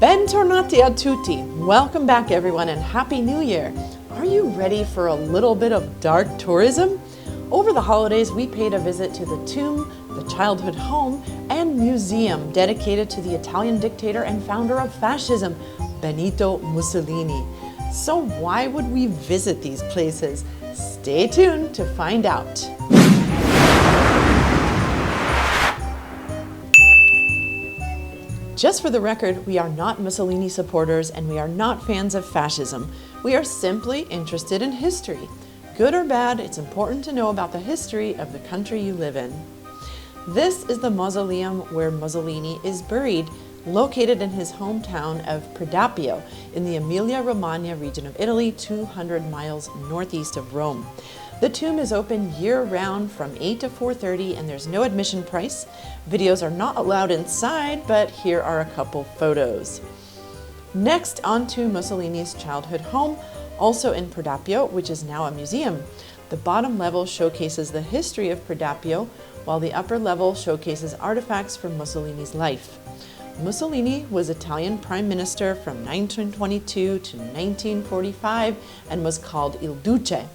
Bentornati a tutti! Welcome back everyone and Happy New Year! Are you ready for a little bit of dark tourism? Over the holidays we paid a visit to the tomb, the childhood home, and museum dedicated to the Italian dictator and founder of fascism, Benito Mussolini. So why would we visit these places? Stay tuned to find out. Just for the record, we are not Mussolini supporters and we are not fans of fascism. We are simply interested in history. Good or bad, it's important to know about the history of the country you live in. This is the mausoleum where Mussolini is buried, located in his hometown of Predappio in the Emilia-Romagna region of Italy, 200 miles northeast of Rome. The tomb is open year-round from 8 to 4:30 and there's no admission price. Videos are not allowed inside, but here are a couple photos. Next, on to Mussolini's childhood home, also in Predappio, which is now a museum. The bottom level showcases the history of Predappio, while the upper level showcases artifacts from Mussolini's life. Mussolini was Italian Prime Minister from 1922 to 1945 and was called Il Duce.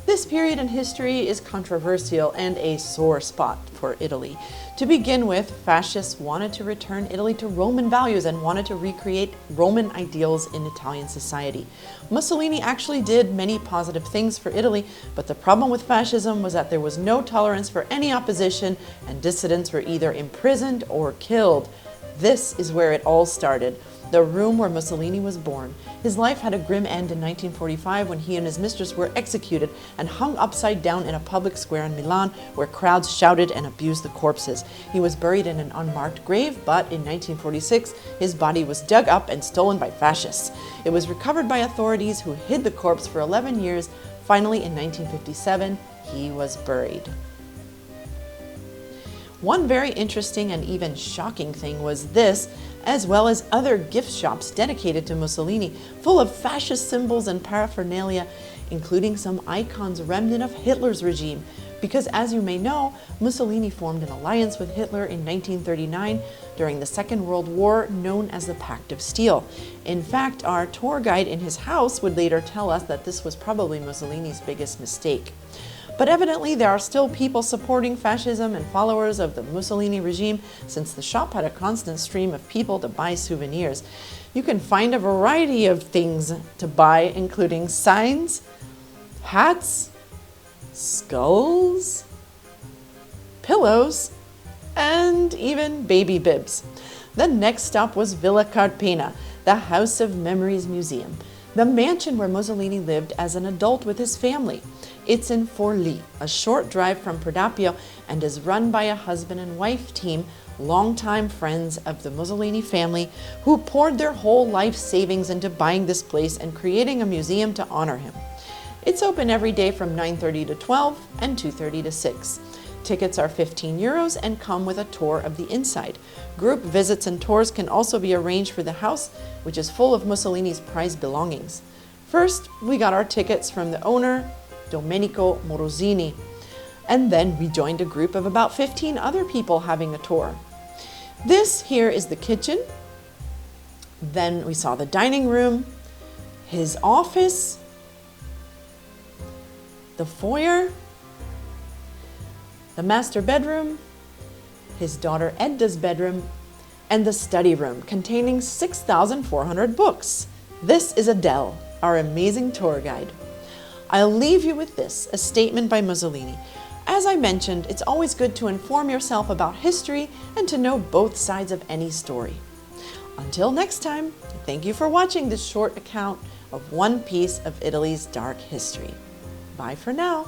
This period in history is controversial and a sore spot for Italy. To begin with, fascists wanted to return Italy to Roman values and wanted to recreate Roman ideals in Italian society. Mussolini actually did many positive things for Italy, but the problem with fascism was that there was no tolerance for any opposition and dissidents were either imprisoned or killed. This is where it all started, the room where Mussolini was born. His life had a grim end in 1945 when he and his mistress were executed and hung upside down in a public square in Milan where crowds shouted and abused the corpses. He was buried in an unmarked grave, but in 1946 his body was dug up and stolen by fascists. It was recovered by authorities who hid the corpse for 11 years. Finally, in 1957, he was buried. One very interesting and even shocking thing was this, as well as other gift shops dedicated to Mussolini, full of fascist symbols and paraphernalia, including some icons remnant of Hitler's regime. Because as you may know, Mussolini formed an alliance with Hitler in 1939 during the Second World War, known as the Pact of Steel. In fact, our tour guide in his house would later tell us that this was probably Mussolini's biggest mistake. But evidently there are still people supporting fascism and followers of the Mussolini regime, since the shop had a constant stream of people to buy souvenirs. You can find a variety of things to buy, including signs, hats, skulls, pillows, and even baby bibs. The next stop was Villa Carpena, the House of Memories Museum, the mansion where Mussolini lived as an adult with his family. It's in Forlì, a short drive from Predappio, and is run by a husband and wife team, longtime friends of the Mussolini family, who poured their whole life savings into buying this place and creating a museum to honor him. It's open every day from 9:30 to 12 and 2:30 to 6. Tickets are €15 and come with a tour of the inside. Group visits and tours can also be arranged for the house, which is full of Mussolini's prized belongings. First, we got our tickets from the owner, Domenico Morosini, and then we joined a group of about 15 other people having a tour. This here is the kitchen. Then we saw the dining room, his office, the foyer, the master bedroom, his daughter Edda's bedroom, and the study room containing 6,400 books. This is Adele, our amazing tour guide. I'll leave you with this, a statement by Mussolini. As I mentioned, it's always good to inform yourself about history and to know both sides of any story. Until next time, thank you for watching this short account of one piece of Italy's dark history. Bye for now.